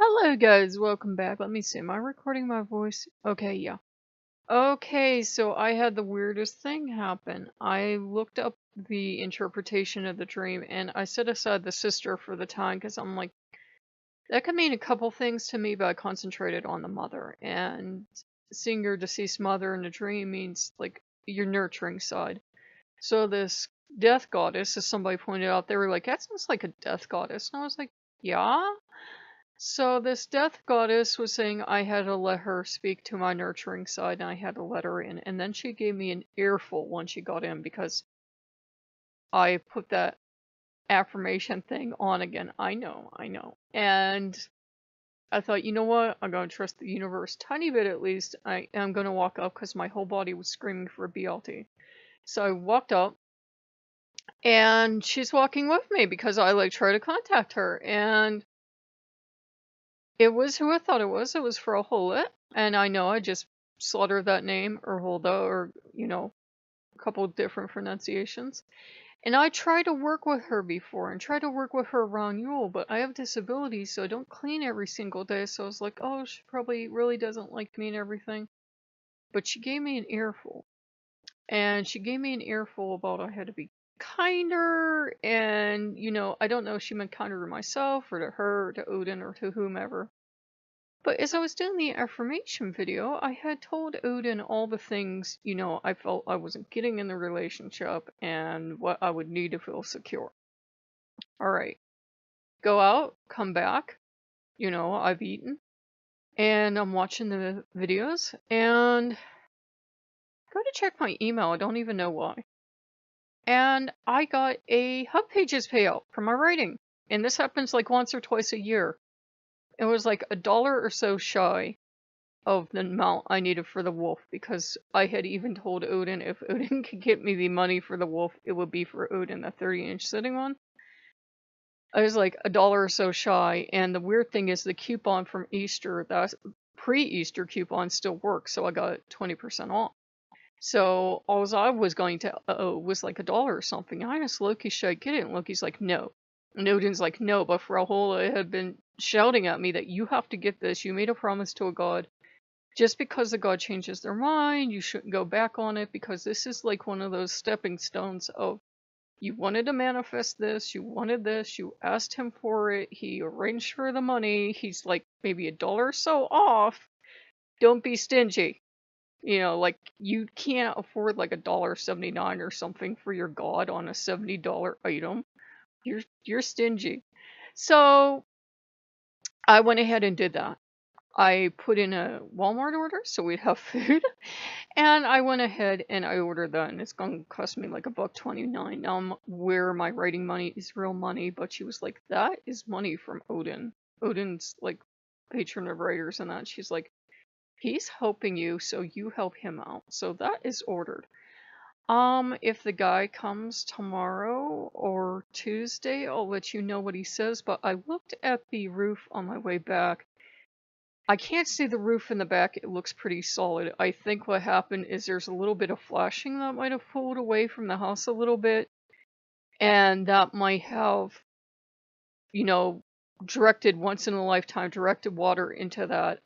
Hello guys, welcome back. Let me see, am I recording my voice? Okay, yeah. Okay, so I had the weirdest thing happen. I looked up the interpretation of the dream and I set aside the sister for the time because I'm like, that could mean a couple things to me, but I concentrated on the mother. And seeing your deceased mother in a dream means like your nurturing side. So this death goddess, as somebody pointed out, they were like, that sounds like a death goddess. And I was like, yeah? So this death goddess was saying I had to let her speak to my nurturing side and I had to let her in. And then she gave me an earful when she got in because I put that affirmation thing on again. I know. And I thought, you know what? I'm going to trust the universe tiny bit at least. I am going to walk up because my whole body was screaming for a BLT. So I walked up and she's walking with me because I like try to contact her. And it was who I thought it was. It was for a Hullet, and I know I just slaughtered that name, or Hulda, or, a couple of different pronunciations. And I tried to work with her before, and tried to work with her around Yule, but I have disabilities, so I don't clean every single day, so I was like, oh, she probably really doesn't like me and everything. But she gave me an earful. And she gave me an earful about I had to be kinder, and, I don't know if she meant kinder to myself, or to her, or to Odin, or to whomever. But as I was doing the affirmation video, I had told Odin all the things, I felt I wasn't getting in the relationship and what I would need to feel secure. Alright, go out, come back, I've eaten, and I'm watching the videos, and go to check my email, I don't even know why. And I got a Hub Pages payout for my writing. And this happens like once or twice a year. It was like $1 or so shy of the amount I needed for the wolf, because I had even told Odin if Odin could get me the money for the wolf, it would be for Odin, the 30-inch sitting one. I was like $1 or so shy, and the weird thing is the coupon from Easter, that pre-Easter coupon still works, so I got 20% off. So all I was going to owe was like $1 or something. I asked Loki, should I get it? And Loki's like, no. And Odin's like, no, but Rahola had been shouting at me that you have to get this. You made a promise to a god. Just because a god changes their mind, you shouldn't go back on it, because this is like one of those stepping stones of, you wanted to manifest this, you wanted this, you asked him for it, he arranged for the money, he's like maybe $1 or so off. Don't be stingy. Like, you can't afford like $1.79 or something for your god on a $70 item. You're stingy. So I went ahead and did that. I put in a Walmart order so we'd have food, and I went ahead and I ordered that, and it's gonna cost me like $1.29. Now I'm where my writing money is real money, but she was like, that is money from Odin. Odin's like patron of writers and that. She's like, he's helping you, so you help him out. So that is ordered. If the guy comes tomorrow or Tuesday, I'll let you know what he says, but I looked at the roof on my way back. I can't see the roof in the back, it looks pretty solid. I think what happened is there's a little bit of flashing that might have pulled away from the house a little bit, and that might have, directed once in a lifetime, directed water into that,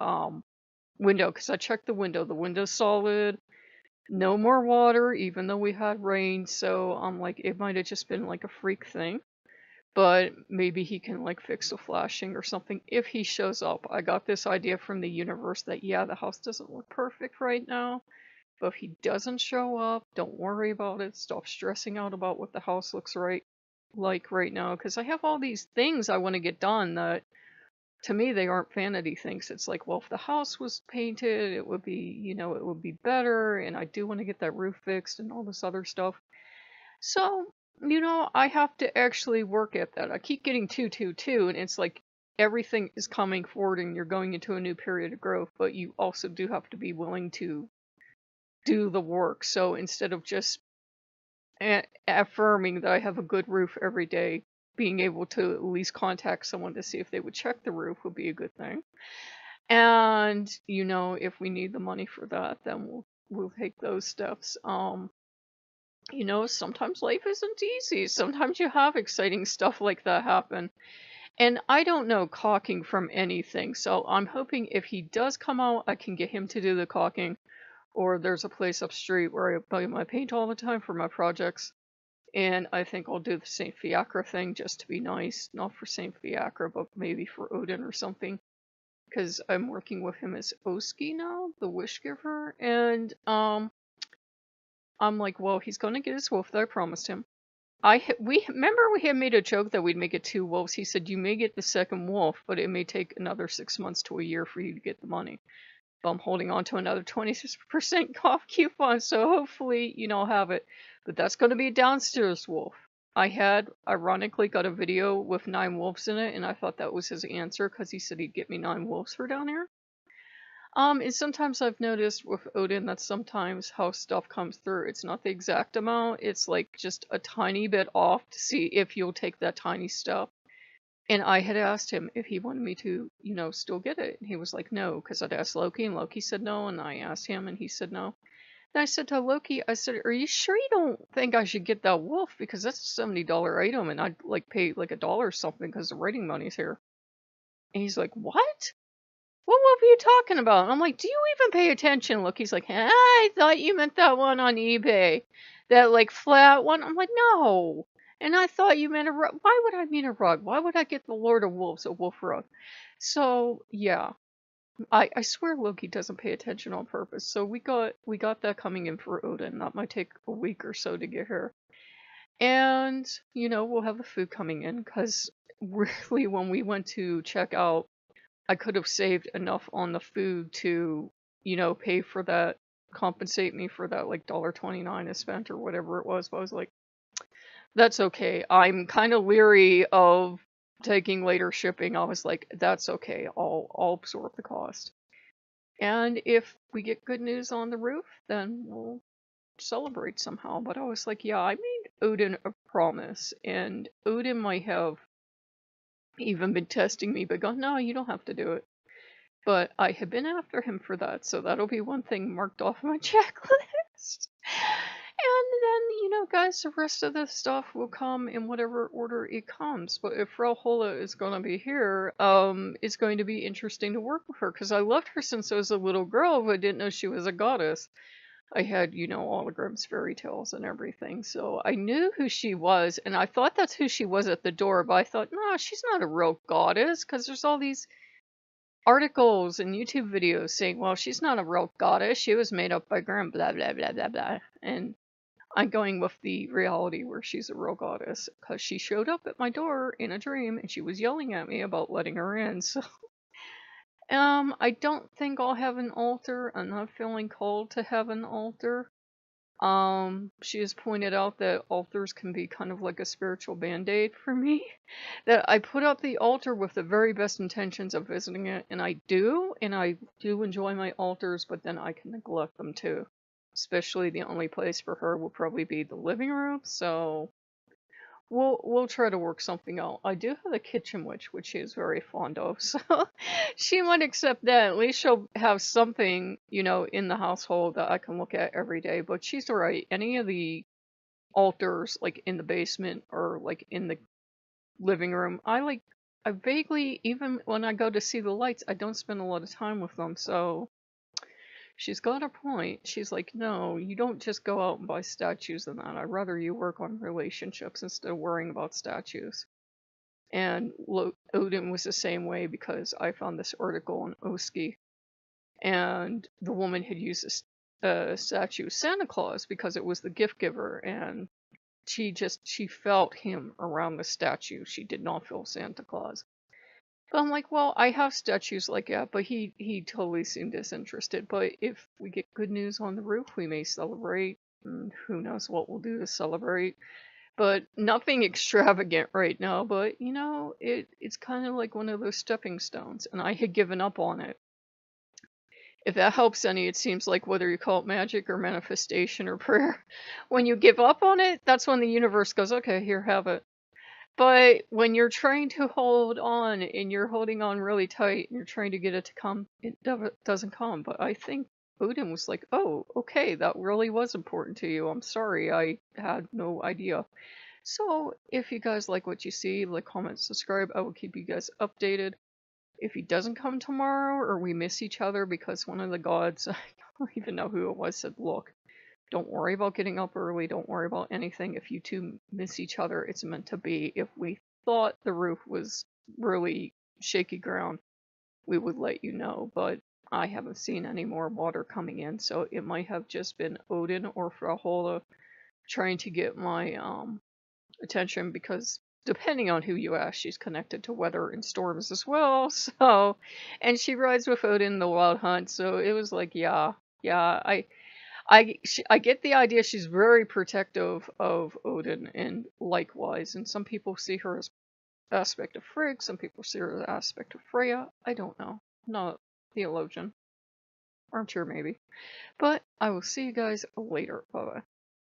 window, because I checked the window's solid, no more water, even though we had rain, so I'm like, it might have just been like a freak thing. But maybe he can like fix the flashing or something if he shows up. I got this idea from the universe that, yeah, the house doesn't look perfect right now, but if he doesn't show up, don't worry about it. Stop stressing out about what the house looks like right now, because I have all these things I want to get done that, to me, they aren't vanity things. It's like, well, if the house was painted, it would be, it would be better, and I do want to get that roof fixed and all this other stuff. So, I have to actually work at that. I keep getting 222, and it's like everything is coming forward and you're going into a new period of growth, but you also do have to be willing to do the work. So instead of just affirming that I have a good roof every day, being able to at least contact someone to see if they would check the roof would be a good thing. And, if we need the money for that, then we'll take those steps. Sometimes life isn't easy. Sometimes you have exciting stuff like that happen. And I don't know caulking from anything, so I'm hoping if he does come out, I can get him to do the caulking. Or there's a place up street where I buy my paint all the time for my projects. And I think I'll do the St. Fiacre thing just to be nice. Not for St. Fiacre, but maybe for Odin or something. Because I'm working with him as Oski now, the wish giver. And I'm like, well, he's gonna get his wolf that I promised him. We remember we had made a joke that we'd make it 2 wolves. He said you may get the second wolf, but it may take another 6 months to a year for you to get the money. But I'm holding on to another 26% off coupon, so hopefully, I'll have it. But that's going to be a downstairs wolf. I had, ironically, got a video with 9 wolves in it, and I thought that was his answer because he said he'd get me 9 wolves for down there. And sometimes I've noticed with Odin that sometimes how stuff comes through, it's not the exact amount, it's like just a tiny bit off to see if you'll take that tiny step. And I had asked him if he wanted me to, still get it. And he was like, no, because I'd asked Loki, and Loki said no, and I asked him, and he said no. And I said to Loki, I said, are you sure you don't think I should get that wolf? Because that's a $70 item, and I'd like pay like $1 or something because the writing money's here. And he's like, what? What wolf are you talking about? And I'm like, do you even pay attention? Look, he's like, I thought you meant that one on eBay. That, like, flat one. I'm like, no. And I thought you meant a rug. Why would I mean a rug? Why would I get the Lord of Wolves a wolf rug? So, yeah. I swear Loki doesn't pay attention on purpose. So we got that coming in for Odin. That might take a week or so to get here. And, we'll have the food coming in. Because, really, when we went to check out, I could have saved enough on the food to, pay for that, compensate me for that, like, $1.29 I spent or whatever it was. But I was like, that's okay. I'm kind of leery of taking later shipping. I was like, that's okay. I'll absorb the cost. And if we get good news on the roof, then we'll celebrate somehow. But I was like, yeah, I made Odin a promise. And Odin might have even been testing me, but gone, no, you don't have to do it. But I have been after him for that, so that'll be one thing marked off my checklist. And then, guys, the rest of the stuff will come in whatever order it comes. But if Frau Hola is going to be here, it's going to be interesting to work with her, because I loved her since I was a little girl, but I didn't know she was a goddess. I had, all the Grimm's fairy tales and everything, so I knew who she was, and I thought that's who she was at the door, but I thought, no, she's not a real goddess, because there's all these articles and YouTube videos saying, well, she's not a real goddess, she was made up by Grimm, blah, blah, blah, blah, blah, and I'm going with the reality where she's a real goddess, because she showed up at my door in a dream, and she was yelling at me about letting her in, so... I don't think I'll have an altar. I'm not feeling called to have an altar. She has pointed out that altars can be kind of like a spiritual band-aid for me. That I put up the altar with the very best intentions of visiting it, and I do enjoy my altars, but then I can neglect them too. Especially the only place for her will probably be the living room, so we'll try to work something out. I do have a kitchen witch, which she is very fond of, so she might accept that. At least she'll have something, in the household that I can look at every day. But she's right. Any of the altars, like in the basement or like in the living room, I vaguely, even when I go to see the lights, I don't spend a lot of time with them, so... She's got a point. She's like, no, you don't just go out and buy statues and that. I'd rather you work on relationships instead of worrying about statues. And Odin was the same way, because I found this article on Oski, and the woman had used a statue of Santa Claus because it was the gift giver, and she felt him around the statue. She did not feel Santa Claus. But I'm like, well, I have statues like that, but he totally seemed disinterested. But if we get good news on the roof, we may celebrate. And who knows what we'll do to celebrate. But nothing extravagant right now. But, it's kind of like one of those stepping stones. And I had given up on it. If that helps any, it seems like whether you call it magic or manifestation or prayer, when you give up on it, that's when the universe goes, okay, here, have it. But when you're trying to hold on, and you're holding on really tight, and you're trying to get it to come, it doesn't come. But I think Odin was like, oh, okay, that really was important to you. I'm sorry, I had no idea. So if you guys like what you see, like, comment, subscribe. I will keep you guys updated. If he doesn't come tomorrow or we miss each other because one of the gods, I don't even know who it was, said, look, don't worry about getting up early. Don't worry about anything. If you two miss each other, it's meant to be. If we thought the roof was really shaky ground, we would let you know. But I haven't seen any more water coming in, so it might have just been Odin or Frauhola trying to get my attention, because depending on who you ask, she's connected to weather and storms as well. So, and she rides with Odin in the Wild Hunt, so it was like, yeah, I get the idea she's very protective of Odin, and likewise, and some people see her as aspect of Frigg, some people see her as aspect of Freya. I don't know. I'm not a theologian. Armchair maybe. But I will see you guys later. Bye bye.